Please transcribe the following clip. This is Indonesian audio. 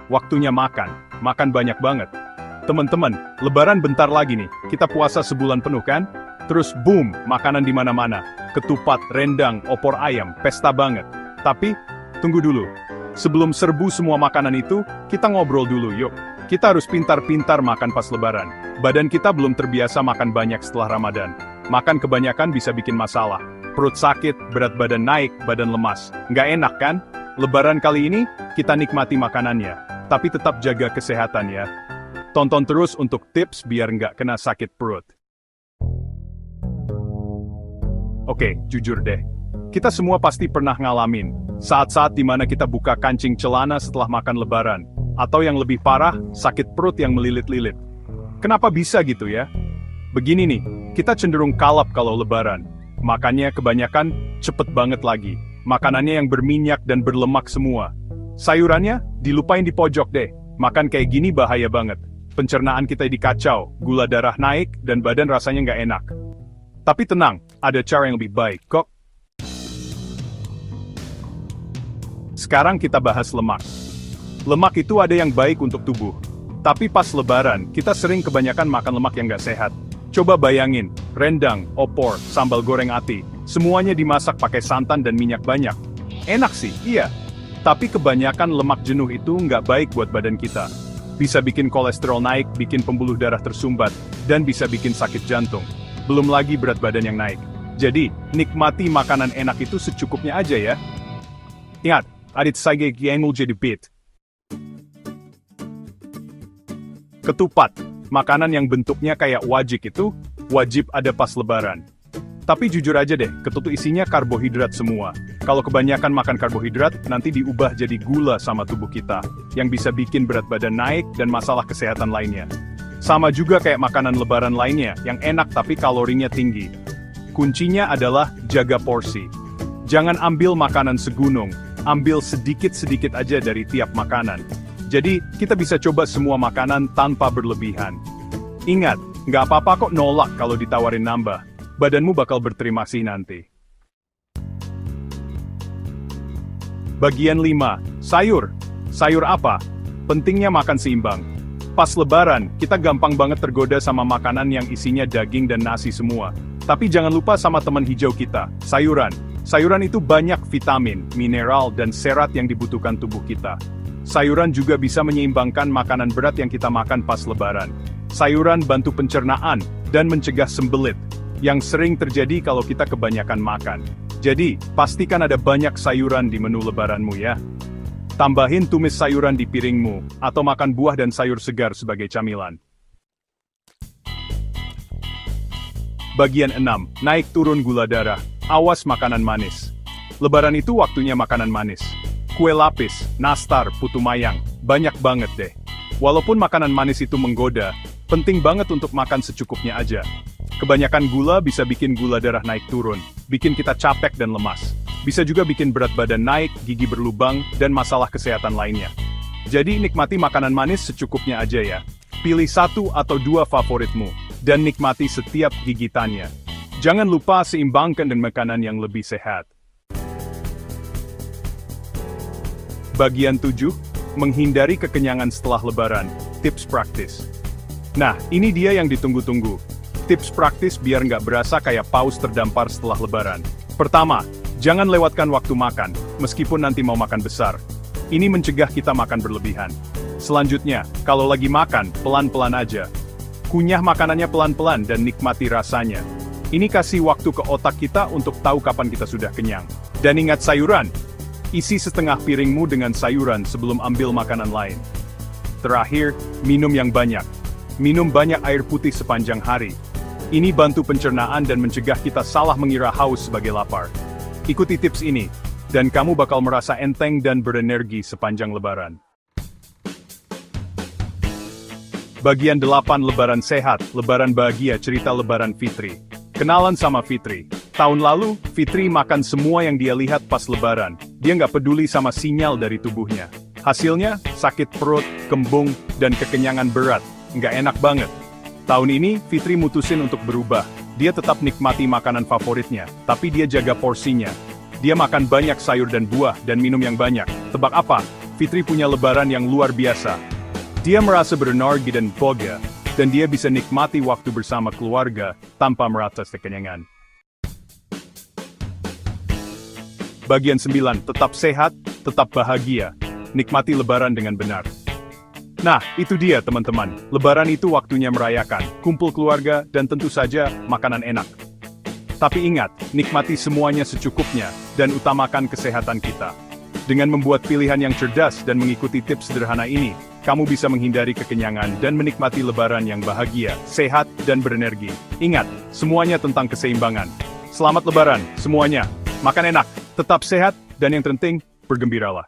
waktunya makan. Makan banyak banget. Teman-teman, Lebaran bentar lagi nih. Kita puasa sebulan penuh kan? Terus boom, makanan di mana-mana. Ketupat, rendang, opor ayam, pesta banget. Tapi, tunggu dulu. Sebelum serbu semua makanan itu, kita ngobrol dulu yuk. Kita harus pintar-pintar makan pas Lebaran. Badan kita belum terbiasa makan banyak setelah Ramadan. Makan kebanyakan bisa bikin masalah. Perut sakit, berat badan naik, badan lemas. Nggak enak kan? Lebaran kali ini, kita nikmati makanannya. Tapi tetap jaga kesehatan ya. Tonton terus untuk tips biar nggak kena sakit perut. Oke, jujur deh. Kita semua pasti pernah ngalamin saat-saat dimana kita buka kancing celana setelah makan Lebaran. Atau yang lebih parah, sakit perut yang melilit-lilit. Kenapa bisa gitu ya? Begini nih, kita cenderung kalap kalau Lebaran. Makannya kebanyakan, cepet banget lagi. Makanannya yang berminyak dan berlemak semua. Sayurannya, dilupain di pojok deh. Makan kayak gini bahaya banget. Pencernaan kita dikacau, gula darah naik, dan badan rasanya nggak enak. Tapi tenang, ada cara yang lebih baik kok. Sekarang kita bahas lemak. Lemak itu ada yang baik untuk tubuh. Tapi pas Lebaran, kita sering kebanyakan makan lemak yang nggak sehat. Coba bayangin, rendang, opor, sambal goreng ati, semuanya dimasak pakai santan dan minyak banyak. Enak sih, iya. Tapi kebanyakan lemak jenuh itu nggak baik buat badan kita. Bisa bikin kolesterol naik, bikin pembuluh darah tersumbat, dan bisa bikin sakit jantung. Belum lagi berat badan yang naik. Jadi, nikmati makanan enak itu secukupnya aja ya. Ingat, adit sage yang jadi bit. Ketupat, makanan yang bentuknya kayak wajik itu, wajib ada pas Lebaran. Tapi jujur aja deh, ketupat isinya karbohidrat semua. Kalau kebanyakan makan karbohidrat, nanti diubah jadi gula sama tubuh kita, yang bisa bikin berat badan naik dan masalah kesehatan lainnya. Sama juga kayak makanan Lebaran lainnya, yang enak tapi kalorinya tinggi. Kuncinya adalah jaga porsi. Jangan ambil makanan segunung, ambil sedikit-sedikit aja dari tiap makanan. Jadi, kita bisa coba semua makanan tanpa berlebihan. Ingat, nggak apa-apa kok nolak kalau ditawarin nambah. Badanmu bakal berterima kasih nanti. Bagian 5. Sayur. Sayur apa? Pentingnya makan seimbang. Pas Lebaran, kita gampang banget tergoda sama makanan yang isinya daging dan nasi semua. Tapi jangan lupa sama teman hijau kita, sayuran. Sayuran itu banyak vitamin, mineral, dan serat yang dibutuhkan tubuh kita. Sayuran juga bisa menyeimbangkan makanan berat yang kita makan pas Lebaran. Sayuran bantu pencernaan dan mencegah sembelit, yang sering terjadi kalau kita kebanyakan makan. Jadi, pastikan ada banyak sayuran di menu Lebaranmu ya. Tambahin tumis sayuran di piringmu, atau makan buah dan sayur segar sebagai camilan. Bagian 6. Naik turun gula darah. Awas makanan manis. Lebaran itu waktunya makanan manis. Kue lapis, nastar, putu mayang, banyak banget deh. Walaupun makanan manis itu menggoda, penting banget untuk makan secukupnya aja. Kebanyakan gula bisa bikin gula darah naik turun, bikin kita capek dan lemas. Bisa juga bikin berat badan naik, gigi berlubang, dan masalah kesehatan lainnya. Jadi nikmati makanan manis secukupnya aja ya. Pilih 1 atau 2 favoritmu, dan nikmati setiap gigitannya. Jangan lupa seimbangkan dengan makanan yang lebih sehat. Bagian 7, menghindari kekenyangan setelah Lebaran, tips praktis. Nah, ini dia yang ditunggu-tunggu. Tips praktis biar nggak berasa kayak paus terdampar setelah Lebaran. Pertama, jangan lewatkan waktu makan, meskipun nanti mau makan besar. Ini mencegah kita makan berlebihan. Selanjutnya, kalau lagi makan, pelan-pelan aja. Kunyah makanannya pelan-pelan dan nikmati rasanya. Ini kasih waktu ke otak kita untuk tahu kapan kita sudah kenyang. Dan ingat sayuran. Isi setengah piringmu dengan sayuran sebelum ambil makanan lain. Terakhir, minum yang banyak. Minum banyak air putih sepanjang hari. Ini bantu pencernaan dan mencegah kita salah mengira haus sebagai lapar. Ikuti tips ini, dan kamu bakal merasa enteng dan berenergi sepanjang Lebaran. Bagian 8 Lebaran Sehat, Lebaran Bahagia, cerita Lebaran Fitri. Kenalan sama Fitri. Tahun lalu, Fitri makan semua yang dia lihat pas Lebaran. Dia nggak peduli sama sinyal dari tubuhnya. Hasilnya, sakit perut, kembung, dan kekenyangan berat. Nggak enak banget. Tahun ini, Fitri mutusin untuk berubah. Dia tetap nikmati makanan favoritnya, tapi dia jaga porsinya. Dia makan banyak sayur dan buah, dan minum yang banyak. Tebak apa? Fitri punya lebaran yang luar biasa. Dia merasa berenergi dan boga, dan dia bisa nikmati waktu bersama keluarga tanpa merasa kekenyangan. Bagian 9, tetap sehat, tetap bahagia. Nikmati lebaran dengan benar. Nah, itu dia teman-teman. Lebaran itu waktunya merayakan, kumpul keluarga, dan tentu saja makanan enak. Tapi ingat, nikmati semuanya secukupnya, dan utamakan kesehatan kita. Dengan membuat pilihan yang cerdas dan mengikuti tips sederhana ini, kamu bisa menghindari kekenyangan dan menikmati lebaran yang bahagia, sehat, dan berenergi. Ingat, semuanya tentang keseimbangan. Selamat lebaran, semuanya. Makan enak, tetap sehat, dan yang terpenting, bergembiralah.